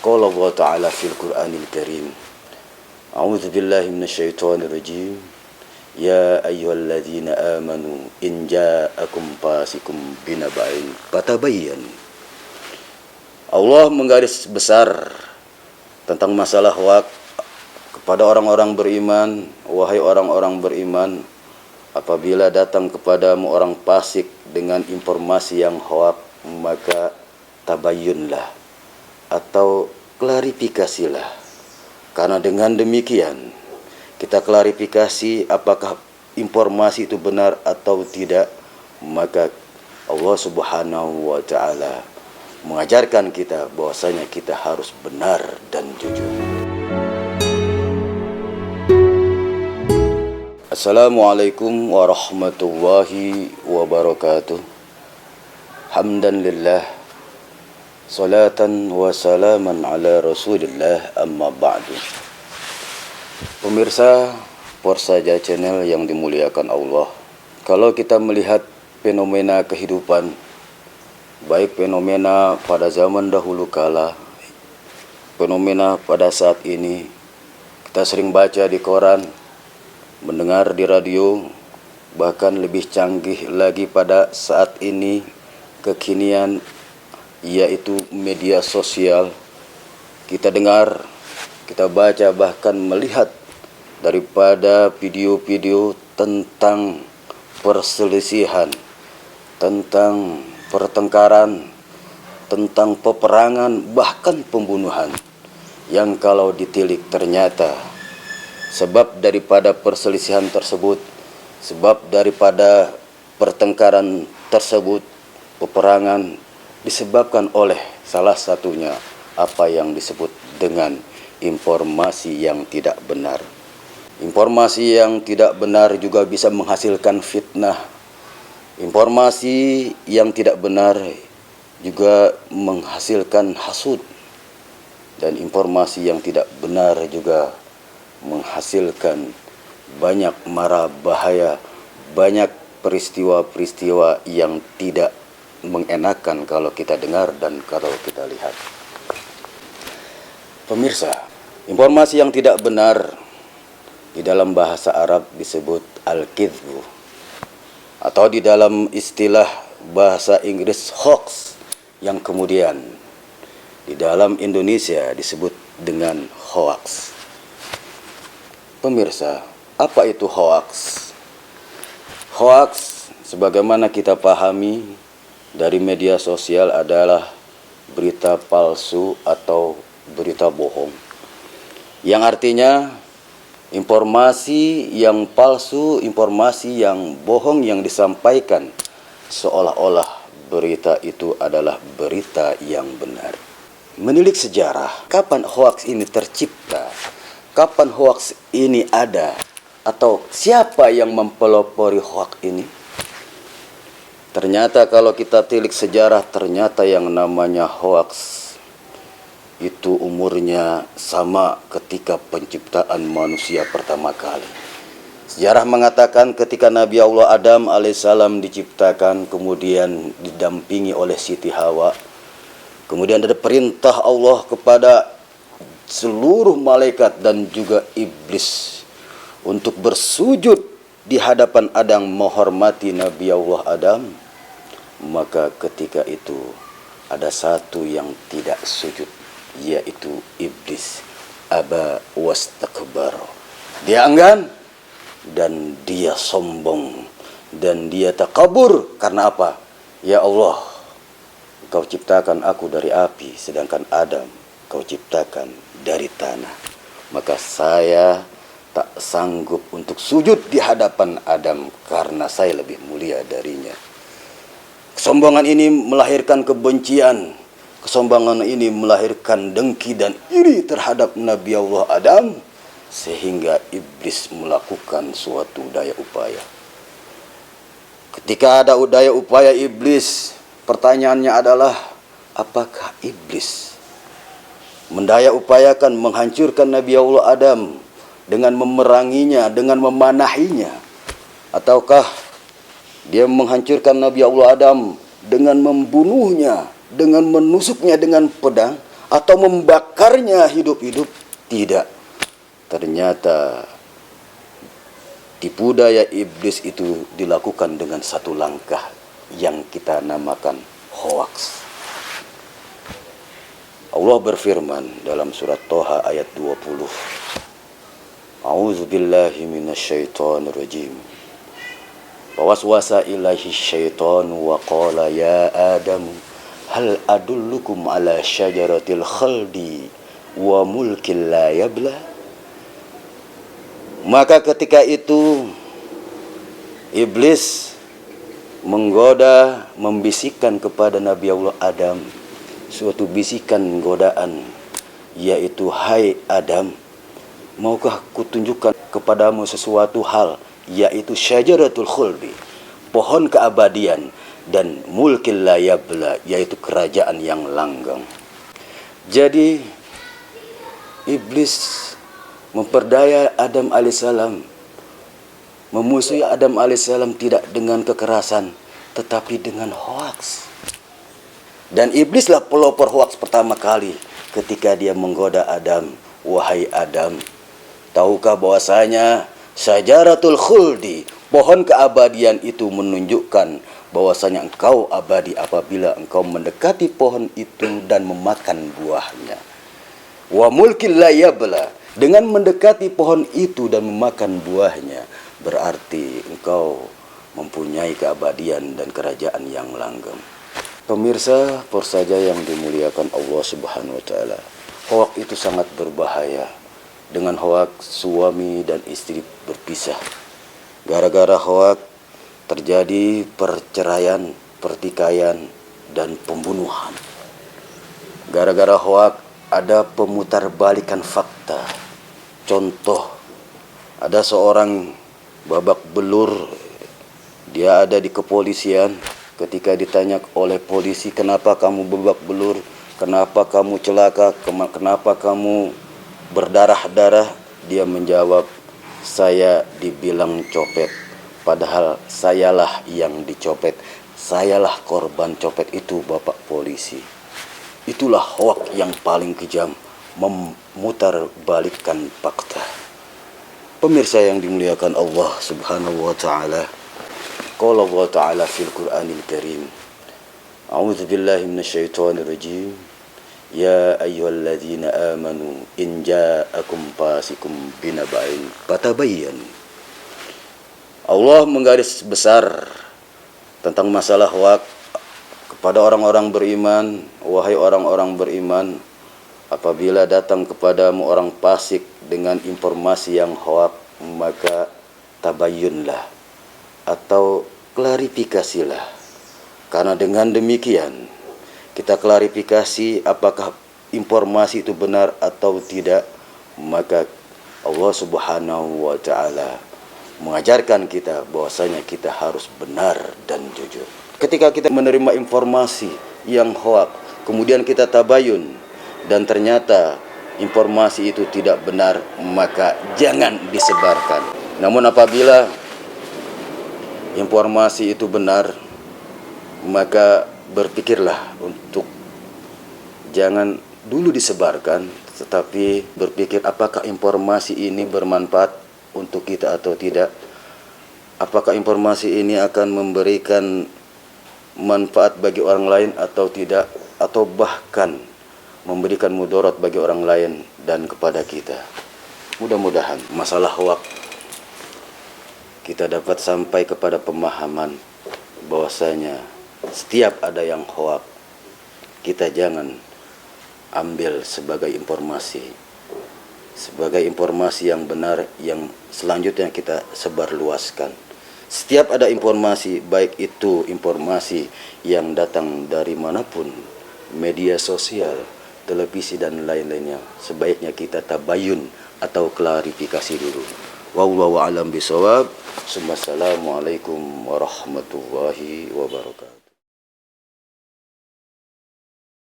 Qala Allah Ta'ala fil Qur'anil Karim. A'udzu billahi minasyaitonir rajim. Ya ayyuhalladzina amanu in ja'akum fasikum binaba'in fatabayyanu. Allah menggaris besar tentang masalah hoaks kepada orang-orang beriman. Wahai orang-orang beriman, apabila datang kepadamu orang fasik dengan informasi yang hoaks, maka tabayyunlah atau klarifikasilah. Karena dengan demikian kita klarifikasi apakah informasi itu benar atau tidak, maka Allah Subhanahu wa Ta'ala mengajarkan kita bahwasanya kita harus benar dan jujur. Assalamualaikum warahmatullahi wabarakatuh. Hamdan lillah, salatan wa salaman ala rasulillah, amma ba'du. Pemirsa Porsaja Channel yang dimuliakan Allah, kalau kita melihat fenomena kehidupan, baik fenomena pada zaman dahulu kala, fenomena pada saat ini, kita sering baca di koran, mendengar di radio, bahkan lebih canggih lagi pada saat ini, kekinian, yaitu media sosial. Kita dengar, kita baca, bahkan melihat daripada video-video tentang perselisihan, tentang pertengkaran, tentang peperangan, bahkan pembunuhan, yang kalau ditilik ternyata sebab daripada perselisihan tersebut, sebab daripada pertengkaran tersebut, peperangan, disebabkan oleh salah satunya apa yang disebut dengan informasi yang tidak benar. Informasi yang tidak benar juga bisa menghasilkan fitnah. Informasi yang tidak benar juga menghasilkan hasud. Dan informasi yang tidak benar juga menghasilkan banyak mara bahaya, banyak peristiwa-peristiwa yang tidak mengenakan kalau kita dengar dan kalau kita lihat. Pemirsa, informasi yang tidak benar di dalam bahasa Arab disebut al-kidhbu, atau di dalam istilah bahasa Inggris hoax, yang kemudian di dalam Indonesia disebut dengan hoax. Pemirsa, apa itu hoax? Hoax, sebagaimana kita pahami dari media sosial, adalah berita palsu atau berita bohong, yang artinya informasi yang palsu, informasi yang bohong yang disampaikan seolah-olah berita itu adalah berita yang benar. Menilik sejarah, kapan hoax ini tercipta? Kapan hoax ini ada? Atau siapa yang mempelopori hoax ini? Ternyata kalau kita tilik sejarah, ternyata yang namanya hoax itu umurnya sama ketika penciptaan manusia pertama kali. Sejarah mengatakan ketika Nabi Allah Adam alaihissalam diciptakan, kemudian didampingi oleh Siti Hawa, kemudian ada perintah Allah kepada seluruh malaikat dan juga iblis untuk bersujud di hadapan Adam, menghormati Nabi Allah Adam. Maka ketika itu ada satu yang tidak sujud, yaitu iblis. Aba wastakbar, dia enggan dan dia sombong dan dia takabur. Karena apa? Ya Allah, Kau ciptakan aku dari api, sedangkan Adam Kau ciptakan dari tanah. Maka saya tak sanggup untuk sujud di hadapan Adam karena saya lebih mulia darinya. Kesombongan ini melahirkan kebencian. Kesombongan ini melahirkan dengki dan iri terhadap Nabi Allah Adam, sehingga iblis melakukan suatu daya upaya. Ketika ada daya upaya iblis, pertanyaannya adalah, apakah iblis mendaya upayakan menghancurkan Nabi Allah Adam dengan memeranginya, dengan memanahinya? Ataukah dia menghancurkan Nabi Allah Adam dengan membunuhnya, dengan menusuknya dengan pedang? atau membakarnya hidup-hidup. Tidak. Ternyata tipu daya iblis itu dilakukan dengan satu langkah yang kita namakan hoaks. Allah berfirman dalam surat Toha ayat 20. A'udzu billahi minasyaitonir rajim. Fawaswasa ilaihi syaitanu wa qala ya Adam hal adullukum ala syajaratil khaldi wa mulkin la yabla. Maka ketika itu iblis menggoda, membisikkan kepada Nabi Allah Adam suatu bisikan godaan, yaitu, hai Adam, maukah kutunjukkan kepadamu sesuatu hal, yaitu syajaratul khuldi, pohon keabadian, dan mulkil la yabla, yaitu kerajaan yang langgeng. Jadi iblis memperdaya Adam alaihissalam, memusuhi Adam alaihissalam tidak dengan kekerasan, tetapi dengan hoaks. Dan iblislah pelopor hoaks pertama kali ketika dia menggoda Adam. Wahai Adam, tahukah bahwasanya syajaratul khuldi, pohon keabadian itu menunjukkan bahwasanya engkau abadi apabila engkau mendekati pohon itu dan memakan buahnya. Wa mulkil la yabla, dengan mendekati pohon itu dan memakan buahnya, berarti engkau mempunyai keabadian dan kerajaan yang langgeng. Pemirsa, saja yang dimuliakan Allah Subhanahu wa taala, hoaks itu sangat berbahaya. Dengan hoaks suami dan istri berpisah. Gara-gara hoaks terjadi perceraian, pertikaian, dan pembunuhan. Gara-gara hoaks ada pemutarbalikan fakta. Contoh, ada seorang babak belur, dia ada di kepolisian. Ketika ditanya oleh polisi, kenapa kamu babak belur, kenapa kamu celaka, kenapa kamu berdarah-darah, dia menjawab, saya dibilang copet, padahal sayalah yang dicopet, sayalah korban copet itu, Bapak polisi. Itulah hoaks yang paling kejam, memutarbalikkan fakta. Pemirsa yang dimuliakan Allah Subhanahu wa taala, qala Allah taala fil Qur'anil Karim, a'udzu billahi minasyaitonir rajim, ya ayyuhalladzina amanu in ja'akum fasikum binaba'in fatabayyanu. Allah menggaris besar tentang masalah hoaks kepada orang-orang beriman. Wahai orang-orang beriman, apabila datang kepadamu orang fasik dengan informasi yang hoaks, maka tabayyunlah atau klarifikasilah. Karena dengan demikian kita klarifikasi apakah informasi itu benar atau tidak, maka Allah Subhanahu wa taala mengajarkan kita bahwasanya kita harus benar dan jujur. Ketika kita menerima informasi yang hoaks, kemudian kita tabayun dan ternyata informasi itu tidak benar, maka jangan disebarkan. Namun apabila informasi itu benar, maka berpikirlah untuk jangan dulu disebarkan, tetapi berpikir apakah informasi ini bermanfaat untuk kita atau tidak. Apakah informasi ini akan memberikan manfaat bagi orang lain atau tidak, atau bahkan memberikan mudarat bagi orang lain dan kepada kita. Mudah-mudahan masalah hoaks kita dapat sampai kepada pemahaman bahwasanya setiap ada yang hoaks, kita jangan ambil sebagai informasi yang benar yang selanjutnya kita sebarluaskan. Setiap ada informasi, baik itu informasi yang datang dari manapun, media sosial, televisi dan lain-lainnya, sebaiknya kita tabayun atau klarifikasi dulu. Wallahu a'lam bishawab. Assalamualaikum warahmatullahi wabarakatuh.